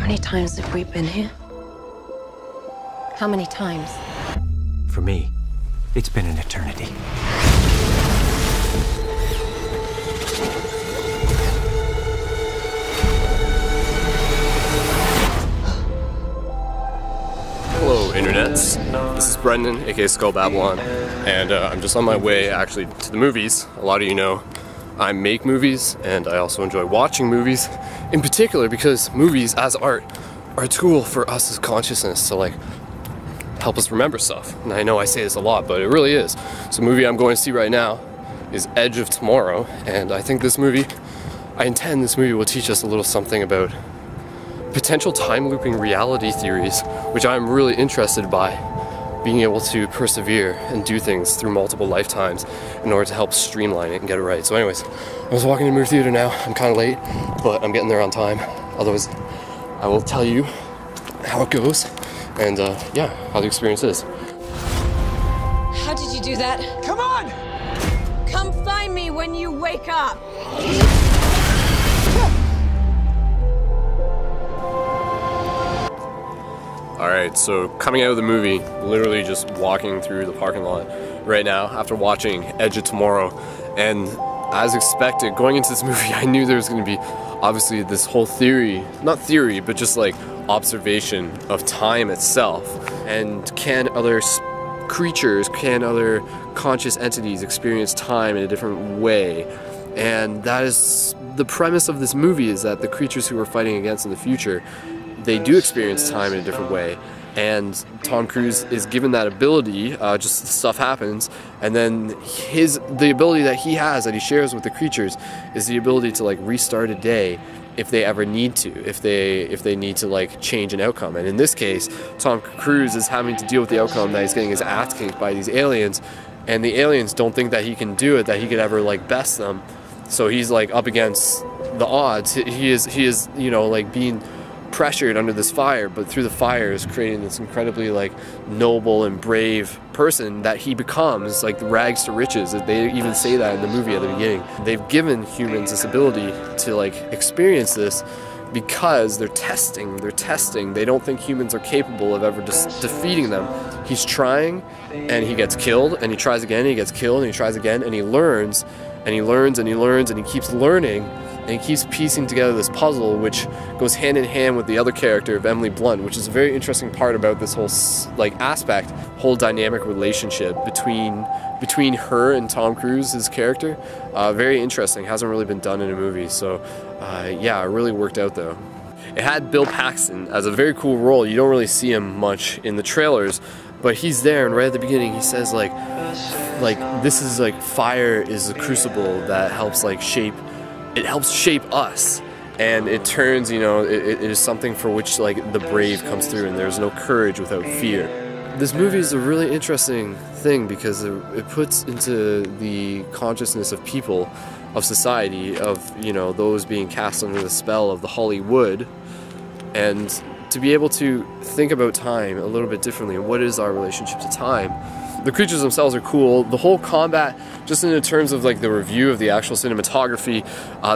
How many times have we been here? How many times? For me, it's been an eternity. Hello, internets. This is Brendan, aka Skull Babylon, and I'm just on my way actually to the movies. A lot of you know I make movies, and I also enjoy watching movies, in particular because movies, as art, are a tool for us as consciousness to like help us remember stuff. And I know I say this a lot, but it really is. So the movie I'm going to see right now is Edge of Tomorrow, and I think this movie will teach us a little something about potential time looping reality theories, which I'm really interested by, being able to persevere and do things through multiple lifetimes in order to help streamline it and get it right. So anyways, I was walking to the movie theater now. I'm kind of late, but I'm getting there on time. Otherwise, I will tell you how it goes and yeah, how the experience is. How did you do that? Come on! Come find me when you wake up! Alright, so coming out of the movie, literally just walking through the parking lot right now after watching Edge of Tomorrow, and as expected, going into this movie, I knew there was going to be obviously this whole theory, not theory, but just like observation of time itself, and can other creatures, can other conscious entities experience time in a different way. And that is the premise of this movie, is that the creatures who we're fighting against in the future, they do experience time in a different way, and Tom Cruise is given that ability. Just stuff happens, and then the ability that he has, that he shares with the creatures, is the ability to like restart a day if they ever need to, if they need to like change an outcome. And in this case, Tom Cruise is having to deal with the outcome that he's getting his ass kicked by these aliens, and the aliens don't think that he can do it, that he could ever like best them. So he's like up against the odds. He is, you know, like being pressured under this fire, but through the fire is creating this incredibly like noble and brave person that he becomes, like rags to riches. They even say that in the movie at the beginning. They've given humans this ability to like experience this because they're testing. They don't think humans are capable of ever just defeating them. He's trying, and he gets killed, and he tries again, and he gets killed, and he tries again, and he learns, and he learns, and he learns, and he keeps learning. And he keeps piecing together this puzzle, which goes hand in hand with the other character of Emily Blunt, which is a very interesting part about this whole like aspect, whole dynamic relationship between her and Tom Cruise, his character. Very interesting. Hasn't really been done in a movie. So yeah, it really worked out though. It had Bill Paxton as a very cool role. You don't really see him much in the trailers, but he's there, and right at the beginning he says like this is like fire is a crucible that helps like shape. It helps shape us, and it turns, you know, it is something for which like the brave comes through, and there's no courage without fear. This movie is a really interesting thing because it puts into the consciousness of people, of society, of, you know, those being cast under the spell of the Hollywood, and to be able to think about time a little bit differently. What is our relationship to time? The creatures themselves are cool. The whole combat, just in terms of like the review of the actual cinematography,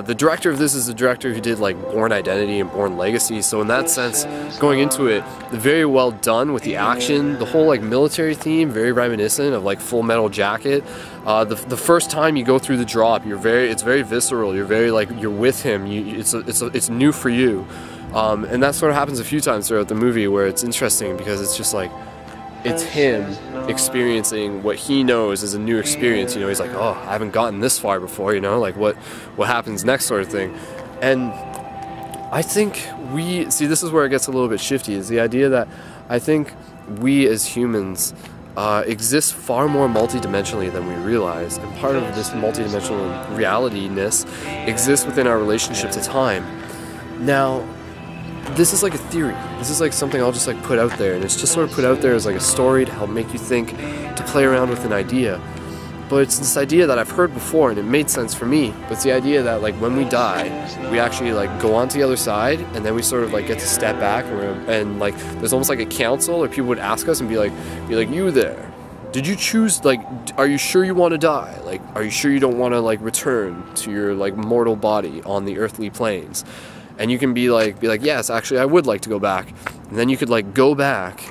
the director of this is the director who did like Bourne Identity and Bourne Legacy. So in that sense, going into it, very well done with the action. The whole like military theme, very reminiscent of like Full Metal Jacket. The first time you go through the drop, it's very visceral. You're very like, you're with him. It's new for you. And that sort of happens a few times throughout the movie, where it's interesting because it's just like, it's him experiencing what he knows is a new experience. You know, he's like, oh, I haven't gotten this far before, you know, like what happens next sort of thing. And I think this is where it gets a little bit shifty, is the idea that I think we as humans exist far more multidimensionally than we realize. And part of this multidimensional reality-ness exists within our relationship to time. Now, this is like a theory. This is like something I'll just like put out there, and it's just sort of put out there as like a story to help make you think, to play around with an idea. But it's this idea that I've heard before, and it made sense for me. But it's the idea that like when we die, we actually like go on to the other side, and then we sort of like get to step back, and like there's almost like a council, or people would ask us and be like, you there, did you choose, like, are you sure you want to die? Like, are you sure you don't want to like return to your like mortal body on the earthly planes? and you can be like, yes, actually I would like to go back. And then you could like go back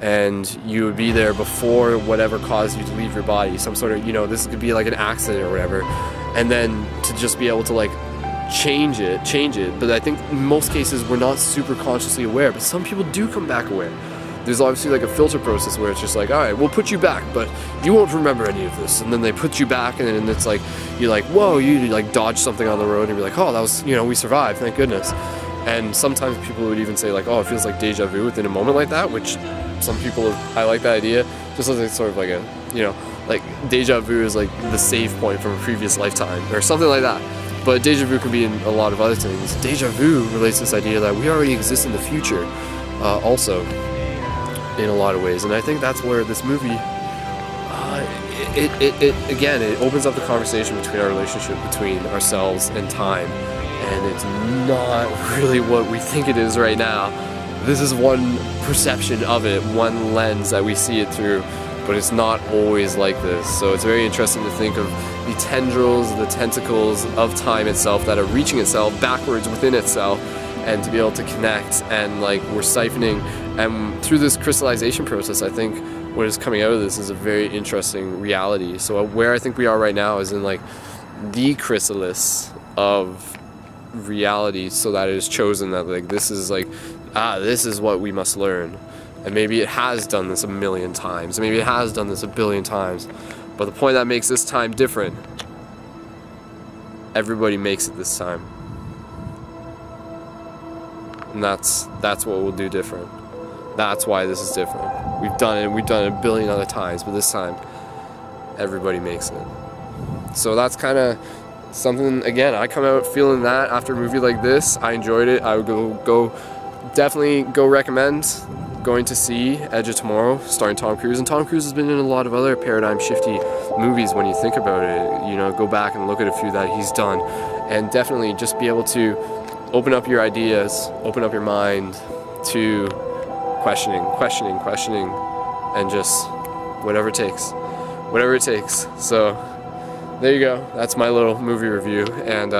and you would be there before whatever caused you to leave your body, some sort of, you know, this could be like an accident or whatever, and then to just be able to like change it. But I think in most cases we're not super consciously aware, but some people do come back aware. There's obviously like a filter process where it's just like, all right, we'll put you back, but you won't remember any of this. And then they put you back, and then it's like, you're like, whoa, you like dodged something on the road, and you're like, oh, that was, you know, we survived, thank goodness. And sometimes people would even say like, oh, it feels like deja vu within a moment like that, which some people, I like that idea, just as it's sort of like a, you know, like deja vu is like the save point from a previous lifetime or something like that. But deja vu can be in a lot of other things. Deja vu relates to this idea that we already exist in the future also in a lot of ways. And I think that's where this movie, again, it opens up the conversation between our relationship between ourselves and time. And it's not really what we think it is right now. This is one perception of it, one lens that we see it through, but it's not always like this. So it's very interesting to think of the tendrils, the tentacles of time itself that are reaching itself backwards within itself, and to be able to connect, and like we're siphoning, and through this crystallization process, I think what is coming out of this is a very interesting reality. So where I think we are right now is in like the chrysalis of reality, so that it is chosen that like this is like, this is what we must learn. And maybe it has done this 1,000,000 times, maybe it has done this 1,000,000,000 times, but the point that makes this time different, everybody makes it this time. And that's what we'll do different. That's why this is different. We've done it 1,000,000,000 other times, but this time everybody makes it. So that's kind of something, again, I come out feeling that after a movie like this. I enjoyed it. I would definitely go recommend going to see Edge of Tomorrow, starring Tom Cruise. And Tom Cruise has been in a lot of other paradigm shifty movies when you think about it. You know, go back and look at a few that he's done, and definitely just be able to open up your ideas, open up your mind to questioning, and just whatever it takes. So there you go. That's my little movie review. And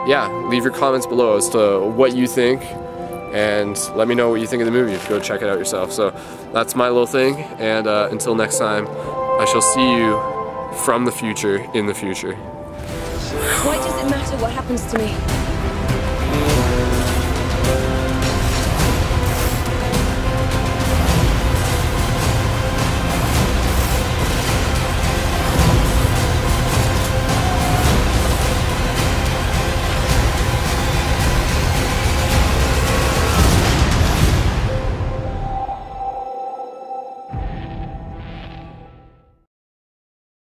yeah, leave your comments below as to what you think, and let me know what you think of the movie. Go check it out yourself. So that's my little thing, and until next time, I shall see you from the future in the future. Why does it matter what happens to me?